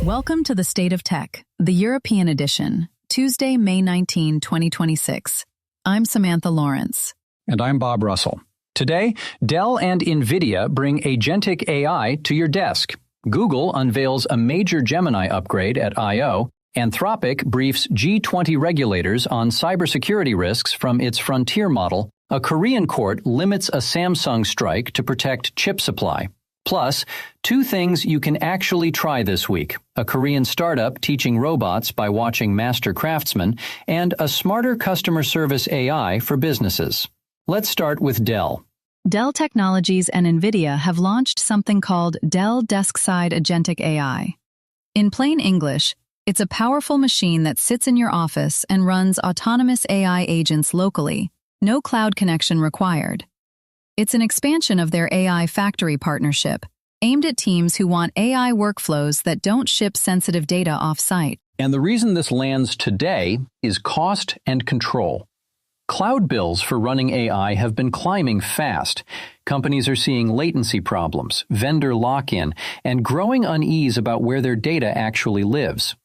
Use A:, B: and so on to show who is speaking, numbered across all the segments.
A: Welcome to the State of Tech, the European edition, Tuesday, May 19, 2026. I'm Samantha Lawrence.
B: And I'm Bob Russell. Today, Dell and NVIDIA bring agentic AI to your desk. Google unveils a major Gemini upgrade at I/O. Anthropic briefs G20 regulators on cybersecurity risks from its frontier model. A Korean court limits a Samsung strike to protect chip supply. Plus, two things you can actually try this week: a Korean startup teaching robots by watching master craftsmen, and a smarter customer service AI for businesses. Let's start with Dell.
A: Dell Technologies and NVIDIA have launched something called Dell Desk-Side Agentic AI. In plain English, it's a powerful machine that sits in your office and runs autonomous AI agents locally, no cloud connection required. It's an expansion of their AI factory partnership, aimed at teams who want AI workflows that don't ship sensitive data off-site.
B: And the reason this lands today is cost and control. Cloud bills for running AI have been climbing fast. Companies are seeing latency problems, vendor lock-in, and growing unease about where their data actually lives.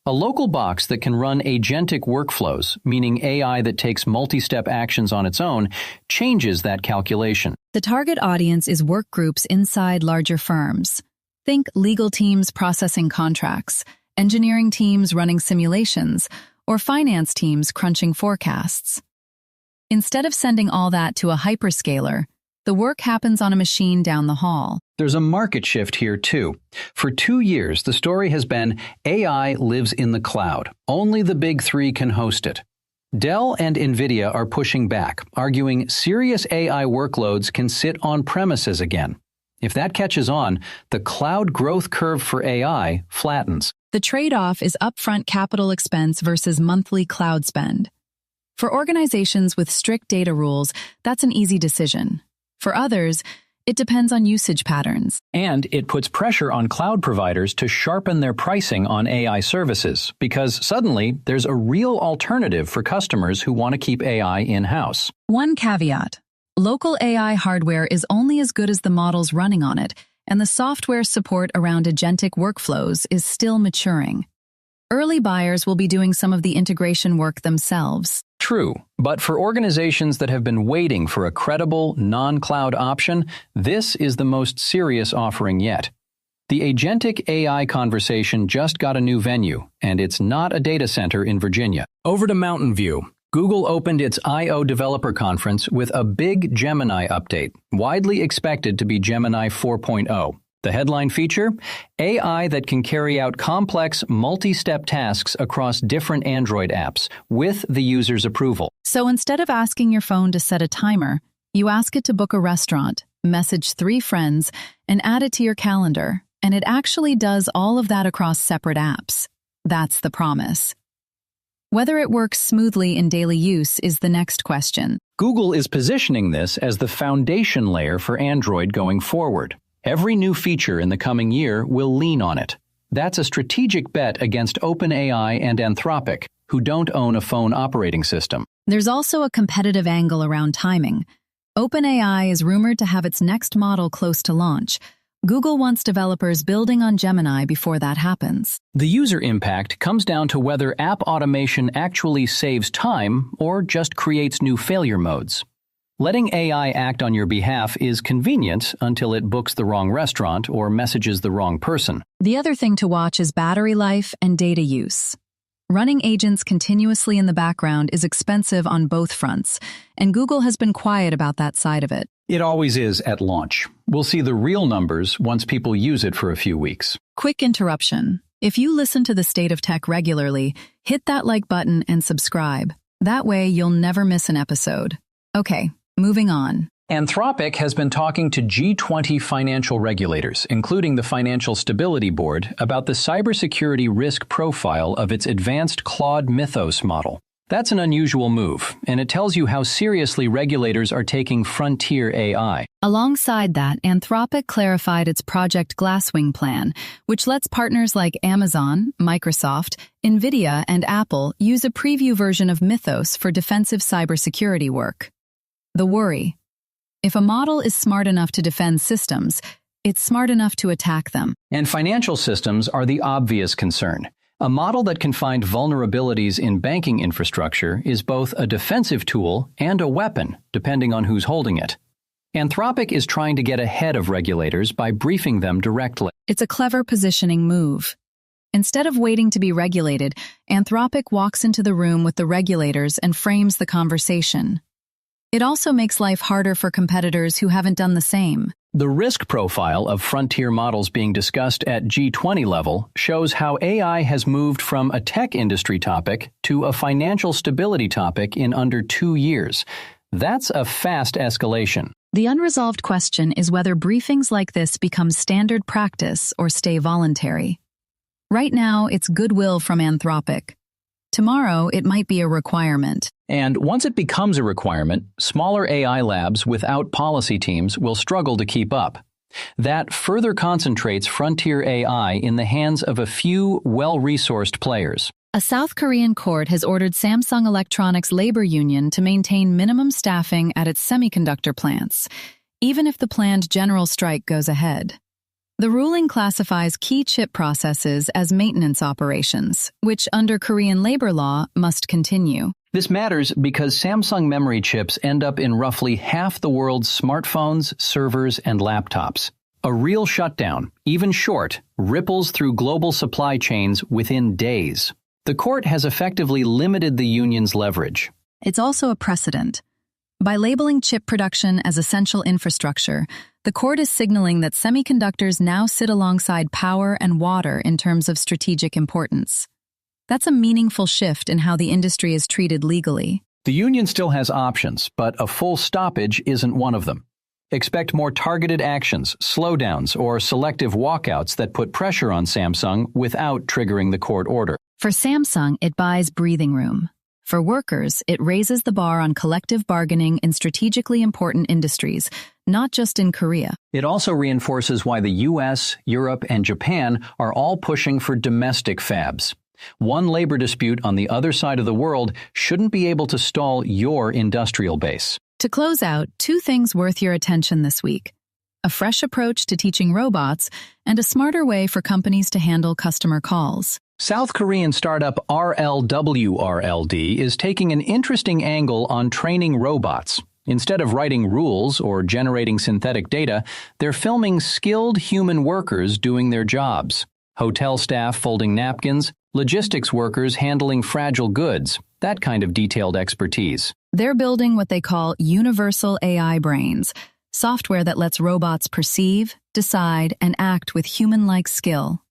B: A local box that can run agentic workflows, meaning AI that takes multi-step actions on its own, changes that calculation.
A: The target audience is work groups inside larger firms. Think legal teams processing contracts, engineering teams running simulations, or finance teams crunching forecasts. Instead of sending all that to a hyperscaler, the work happens on a machine down the hall.
B: There's a market shift here, too. For 2 years, the story has been AI lives in the cloud. Only the big three can host it. Dell and NVIDIA are pushing back, arguing serious AI workloads can sit on premises again. If that catches on, the cloud growth curve for AI flattens.
A: The trade-off is upfront capital expense versus monthly cloud spend. For organizations with strict data rules, that's an easy decision. For others, it depends on usage patterns.
B: And it puts pressure on cloud providers to sharpen their pricing on AI services, because suddenly there's a real alternative for customers who want to keep AI in-house.
A: One caveat: local AI hardware is only as good as the models running on it, and the software support around agentic workflows is still maturing. Early buyers will be doing some of the integration work themselves.
B: True, but for organizations that have been waiting for a credible, non-cloud option, this is the most serious offering yet. The agentic AI conversation just got a new venue, and it's not a data center in Virginia. Over to Mountain View. Google opened its I/O Developer Conference with a big Gemini update, widely expected to be Gemini 4.0. The headline feature: AI that can carry out complex, multi-step tasks across different Android apps with the user's approval.
A: So instead of asking your phone to set a timer, you ask it to book a restaurant, message 3 friends, and add it to your calendar, and it actually does all of that across separate apps. That's the promise. Whether it works smoothly in daily use is the next question.
B: Google is positioning this as the foundation layer for Android going forward. Every new feature in the coming year will lean on it. That's a strategic bet against OpenAI and Anthropic, who don't own a phone operating system.
A: There's also a competitive angle around timing. OpenAI is rumored to have its next model close to launch. Google wants developers building on Gemini before that happens.
B: The user impact comes down to whether app automation actually saves time or just creates new failure modes. Letting AI act on your behalf is convenient until it books the wrong restaurant or messages the wrong person.
A: The other thing to watch is battery life and data use. Running agents continuously in the background is expensive on both fronts, and Google has been quiet about that side of it.
B: It always is at launch. We'll see the real numbers once people use it for a few weeks.
A: Quick interruption. If you listen to the State of Tech regularly, hit that like button and subscribe. That way you'll never miss an episode. Okay. Moving on.
B: Anthropic has been talking to G20 financial regulators, including the Financial Stability Board, about the cybersecurity risk profile of its advanced Claude Mythos model. That's an unusual move, and it tells you how seriously regulators are taking frontier AI.
A: Alongside that, Anthropic clarified its Project Glasswing plan, which lets partners like Amazon, Microsoft, NVIDIA, and Apple use a preview version of Mythos for defensive cybersecurity work. The worry: If a model is smart enough to defend systems, it's smart enough to attack them.
B: And financial systems are the obvious concern. A model that can find vulnerabilities in banking infrastructure is both a defensive tool and a weapon, depending on who's holding it. Anthropic is trying to get ahead of regulators by briefing them directly.
A: It's a clever positioning move. Instead of waiting to be regulated, Anthropic walks into the room with the regulators and frames the conversation. It also makes life harder for competitors who haven't done the same.
B: The risk profile of frontier models being discussed at G20 level shows how AI has moved from a tech industry topic to a financial stability topic in under 2 years. That's a fast escalation.
A: The unresolved question is whether briefings like this become standard practice or stay voluntary. Right now, it's goodwill from Anthropic. Tomorrow, it might be a requirement.
B: And once it becomes a requirement, smaller AI labs without policy teams will struggle to keep up. That further concentrates frontier AI in the hands of a few well-resourced players.
A: A South Korean court has ordered Samsung Electronics' labor union to maintain minimum staffing at its semiconductor plants, even if the planned general strike goes ahead. The ruling classifies key chip processes as maintenance operations, which under Korean labor law must continue.
B: This matters because Samsung memory chips end up in roughly half the world's smartphones, servers, and laptops. A real shutdown, even short, ripples through global supply chains within days. The court has effectively limited the union's leverage.
A: It's also a precedent. By labeling chip production as essential infrastructure, the court is signaling that semiconductors now sit alongside power and water in terms of strategic importance. That's a meaningful shift in how the industry is treated legally.
B: The union still has options, but a full stoppage isn't one of them. Expect more targeted actions, slowdowns, or selective walkouts that put pressure on Samsung without triggering the court order.
A: For Samsung, it buys breathing room. For workers, it raises the bar on collective bargaining in strategically important industries, not just in Korea.
B: It also reinforces why the US, Europe, and Japan are all pushing for domestic fabs. One labor dispute on the other side of the world shouldn't be able to stall your industrial base.
A: To close out, 2 things worth your attention this week: a fresh approach to teaching robots and a smarter way for companies to handle customer calls.
B: South Korean startup RLWRLD is taking an interesting angle on training robots. Instead of writing rules or generating synthetic data, they're filming skilled human workers doing their jobs. Hotel staff folding napkins, logistics workers handling fragile goods, that kind of detailed expertise.
A: They're building what they call universal AI brains, software that lets robots perceive, decide, and act with human-like skill.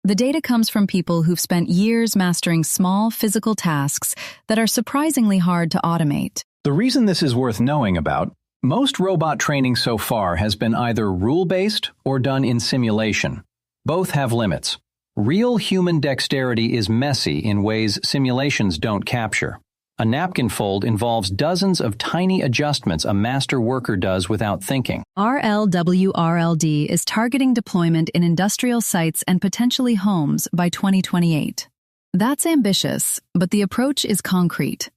A: The data comes from people who've spent years mastering small physical tasks that are surprisingly hard to automate.
B: The reason this is worth knowing about, most robot training so far has been either rule-based or done in simulation. Both have limits. Real human dexterity is messy in ways simulations don't capture. A napkin fold involves dozens of tiny adjustments a master worker does without thinking.
A: RLWRLD is targeting deployment in industrial sites and potentially homes by 2028. That's ambitious, but the approach is concrete.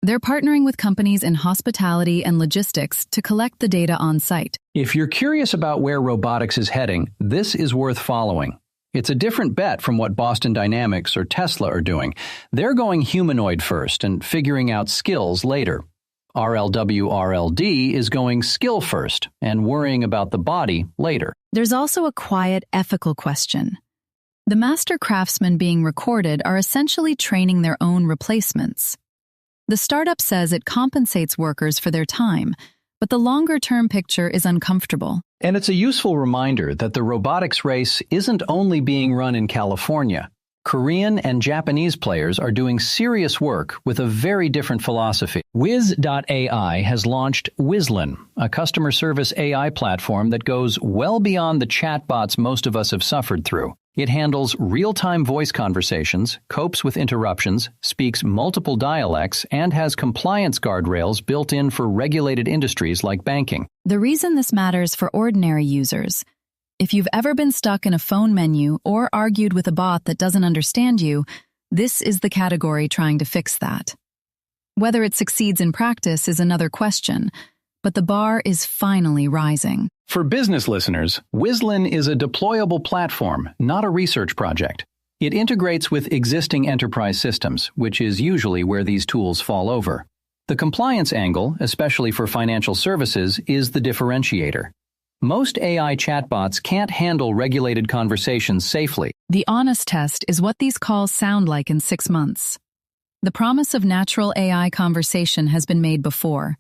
A: They're partnering with companies in hospitality and logistics to collect the data on site.
B: If you're curious about where robotics is heading, this is worth following. It's a different bet from what Boston Dynamics or Tesla are doing. They're going humanoid first and figuring out skills later. RLWRLD is going skill first and worrying about the body later.
A: There's also a quiet ethical question. The master craftsmen being recorded are essentially training their own replacements. The startup says it compensates workers for their time, but the longer-term picture is uncomfortable.
B: And it's a useful reminder that the robotics race isn't only being run in California. Korean and Japanese players are doing serious work with a very different philosophy. Wiz.ai has launched Wizlin, a customer service AI platform that goes well beyond the chatbots most of us have suffered through. It handles real-time voice conversations, copes with interruptions, speaks multiple dialects, and has compliance guardrails built in for regulated industries like banking.
A: The reason this matters for ordinary users: if you've ever been stuck in a phone menu or argued with a bot that doesn't understand you, this is the category trying to fix that. Whether it succeeds in practice is another question, but the bar is finally rising.
B: For business listeners, Wizlin is a deployable platform, not a research project. It integrates with existing enterprise systems, which is usually where these tools fall over. The compliance angle, especially for financial services, is the differentiator. Most AI chatbots can't handle regulated conversations safely.
A: The honest test is what these calls sound like in 6 months. The promise of natural AI conversation has been made before.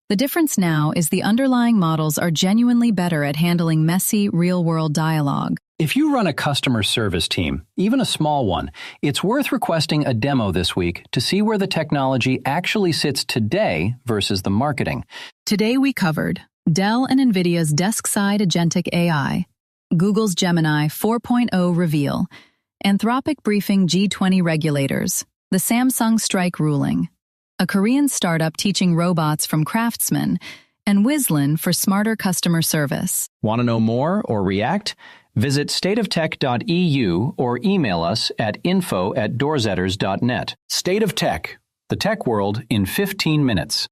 A: The difference now is the underlying models are genuinely better at handling messy, real-world dialogue.
B: If you run a customer service team, even a small one, it's worth requesting a demo this week to see where the technology actually sits today versus the marketing.
A: Today we covered Dell and NVIDIA's desk-side agentic AI, Google's Gemini 4.0 reveal, Anthropic briefing G20 regulators, the Samsung strike ruling, a Korean startup teaching robots from craftsmen, and Wizlin for smarter customer service.
B: Want to know more or react? Visit stateoftech.eu or email us at info@doorzetters.net. State of Tech, the tech world in 15 minutes.